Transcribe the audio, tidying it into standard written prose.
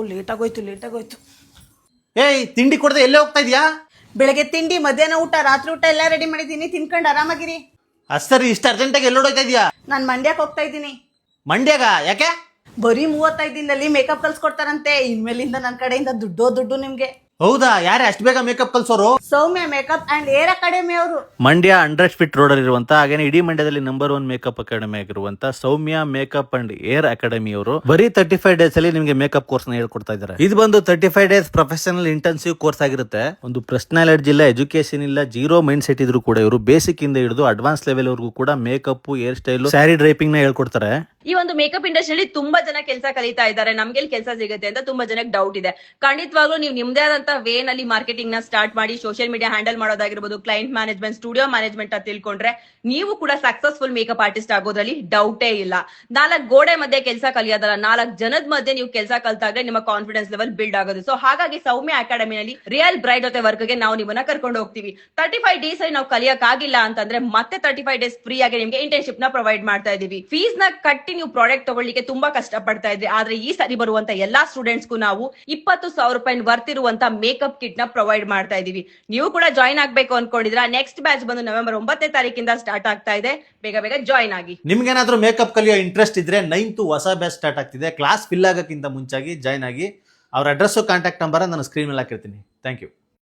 ಲೇಟಾಗೋಯ್ತು. ಏಯ್, ತಿಂಡಿ ಕೊಡದೆ ಎಲ್ಲೇ ಹೋಗ್ತಾ ಇದೀಯಾ? ಬೆಳಗ್ಗೆ ತಿಂಡಿ, ಮಧ್ಯಾಹ್ನ ಊಟ, ರಾತ್ರಿ ಊಟ ಎಲ್ಲ ರೆಡಿ ಮಾಡಿದ್ದೀನಿ. ತಿನ್ಕೊಂಡು ಆರಾಮಾಗಿರಿ. ಸರಿ, ಇಷ್ಟು ಅರ್ಜೆಂಟಾಗಿ ಎಲ್ಲೋಡ್ತಾ ಇದೀಯಾ? ನಾನು ಮಂಡ್ಯಕ್ಕೆ ಹೋಗ್ತಾ ಇದ್ದೀನಿ. ಮಂಡ್ಯಾಗ? ಯಾಕೆ? ಬರೀ 35 ದಿನದಲ್ಲಿ ಮೇಕಪ್ ಕಲ್ಸ್ಕೊಡ್ತಾರಂತೆ. ಇನ್ಮೇಲಿಂದ ನನ್ನ ಕಡೆಯಿಂದ ದುಡ್ಡು ನಿಮ್ಗೆ. ಹೌದಾ? ಯಾರೇ ಅಷ್ಟು ಬೇಗ ಮೇಕಪ್ ಕಲ್ಸೋರು? Soumya makeup and hair academy ಅವರು. ಮಂಡ್ಯ 100 ಫೀಟ್ ರೋಡ್ ಅಲ್ಲಿ ಇರುವಂತ, ಹಾಗೇನೆ ಇಡೀ ಮಂಡ್ಯದಲ್ಲಿ ನಂಬರ್ 1 ಮೇಕಪ್ ಅಕಾಡೆಮಿ ಆಗಿರುವಂತ ಸೌಮ್ಯ ಮೇಕಪ್ ಅಂಡ್ ಹೇರ್ ಅಕಾಡೆಮಿ ಅವರು ಬರೀ 35 ಡೇಸ್ ಅಲ್ಲಿ ನಿಮಗೆ ಮೇಕಪ್ ಕೋರ್ಸ್ ನ ಹೇಳ್ಕೊಡ್ತಾ ಇದ್ದಾರೆ. ಇದು ಬಂದು 35 ಡೇಸ್ ಪ್ರೊಫೆಷನಲ್ ಇಂಟೆನ್ಸಿವ್ ಕೋರ್ಸ್ ಆಗಿರುತ್ತೆ. ಒಂದು ಪರ್ಸನಾಲಿಟಿ ಇಲ್ಲ, ಎಜುಕೇಶನ್ ಇಲ್ಲ, ಜೀರೋ ಮೈಂಡ್ ಸೆಟ್ ಇದ್ರು ಕೂಡ ಇವರು ಬೇಸಿಕ್ ಇಂದ ಹಿಡಿದು ಅಡ್ವಾನ್ಸ್ ಲೆವೆಲ್ ವರೆಗೂ ಕೂಡ ಮೇಕಪ್, ಹೇರ್ ಸ್ಟೈಲ್, ಸ್ಯಾರಿ ಡ್ರೈಪಿಂಗ್ ನ ಹೇಳ್ಕೊಡ್ತಾರೆ. ಈ ಒಂದು ಮೇಕಪ್ ಇಂಡಸ್ಟ್ರಿಯಲ್ಲಿ ತುಂಬಾ ಜನ ಕೆಲಸ ಕಲಿತಾ ಇದ್ದಾರೆ. ನಮ್ಗೆ ಕೆಲಸ ಸಿಗುತ್ತೆ ಅಂತ ತುಂಬಾ ಜನಕ್ಕೆ ಡೌಟ್ ಇದೆ. ಖಂಡಿತವಾಗ್ಲೂ ನೀವು ನಿಮ್ದೇ ಆದಂತ ವೇ ನಲ್ಲಿ ಮಾರ್ಕೆಟಿಂಗ್ ನ ಸ್ಟಾರ್ಟ್ ಮಾಡಿ ಸೋಷಿಯಲ್ ಮೀಡಿಯಾ ಹ್ಯಾಂಡಲ್ ಮಾಡೋದಾಗಿರ್ಬೋದು, ಕ್ಲೈಂಟ್ ಮ್ಯಾನೇಜ್ಮೆಂಟ್, ಸ್ಟುಡಿಯೋ ಮ್ಯಾನೇಜ್ಮೆಂಟ್ ಅಂತ ತಿಳ್ಕೊಂಡ್ರೆ ನೀವು ಕೂಡ ಸಕ್ಸಸ್ಫುಲ್ ಮೇಕಪ್ ಆರ್ಟಿಸ್ಟ್ ಆಗೋದ್ರಲ್ಲಿ ಡೌಟೇ ಇಲ್ಲ. 4 ಗೋಡೆ ಮಧ್ಯೆ ಕೆಲಸ ಕಲಿಯೋದಲ್ಲ, 4 ಜನದ ಮಧ್ಯೆ ನೀವು ಕೆಲಸ ಕಲ್ತಾಗ್ರೆ ನಿಮ್ಮ ಕಾನ್ಫಿಡೆನ್ಸ್ ಲೆವೆಲ್ ಬಿಲ್ಡ್ ಆಗೋದು. ಸೊ ಹಾಗಾಗಿ ಸೌಮ್ಯ ಅಕಾಡೆಮಿನಲ್ಲಿ ರಿಯಲ್ ಬ್ರೈಡ್ ಜೊತೆ ವರ್ಕ್ ಗೆ ನಾವು ನಿಮ್ಮನ್ನ ಕರ್ಕೊಂಡು ಹೋಗ್ತೀವಿ. 35 ಡೇಸ್ ಅಲ್ಲಿ ನಾವು ಕಲಿಯಕ್ ಆಗಿಲ್ಲ ಅಂತಂದ್ರೆ ಮತ್ತೆ 35 ಡೇಸ್ ಫ್ರೀ ಆಗಿ ನಿಮ್ಗೆ ಇಂಟರ್ನ್ಶಿಪ್ ನ ಪ್ರೊವೈಡ್ ಮಾಡ್ತಾ ಇದೀವಿ. ಫೀಸ್ ನ ಕಟ್ಟಿ ನೀವು ಪ್ರಾಡಕ್ಟ್ ತಗೊಳ್ಳಿಕ್ಕೆ ತುಂಬಾ ಕಷ್ಟ ಪಡ್ತಾ ಇದ್ರಿ. ಆದ್ರೆ ಈ ಸರಿ ಬರುವಂತ ಎಲ್ಲಾ ಸ್ಟೂಡೆಂಟ್ಸ್ಗೂ ನಾವು 20,000 ರೂಪಾಯಿ ವರ್ತ್ ಇರುವಂತ ಮೇಕಪ್ ಕಿಟ್ ನ ಪ್ರೊವೈಡ್ ಮಾಡ್ತಾ ಇದೀವಿ. ನೀವು ಕೂಡ ಜಾಯ್ನ್ ಆಗ್ಬೇಕು ಅನ್ಕೊಂಡಿದ್ರ ನೆಕ್ಸ್ಟ್ ಬ್ಯಾಚ್ ಬಂದು ನವೆಂಬರ್ 9ನೇ ತಾರೀಕಿಂದ ಸ್ಟಾರ್ಟ್ ಆಗ್ತಾ ಇದೆ. ಬೇಗ ಜಾಯ್ನ್ ಆಗಿ. ನಿಮ್ಗೇನಾದ್ರೂ ಮೇಕಪ್ ಕಲಿಯೋ ಇಂಟ್ರೆಸ್ಟ್ ಇದ್ರೆ 9th ಹೊಸ ಬ್ಯಾಚ್ ಸ್ಟಾರ್ಟ್ ಆಗ್ತಿದೆ. ಕ್ಲಾಸ್ ಫಿಲ್ ಆಗಕ್ಕಿಂತ ಮುಂಚಾಗಿ ಜಾಯ್ನ್ ಆಗಿ. ಅವ್ರ ಅಡ್ರೆಸ್, ಕಾಂಟ್ಯಾಕ್ಟ್ ನಂಬರ್ ನಾನು ಸ್ಕ್ರೀನ್ ಮೇಲೆ ಹಾಕಿರ್ತೀನಿ. Thank you.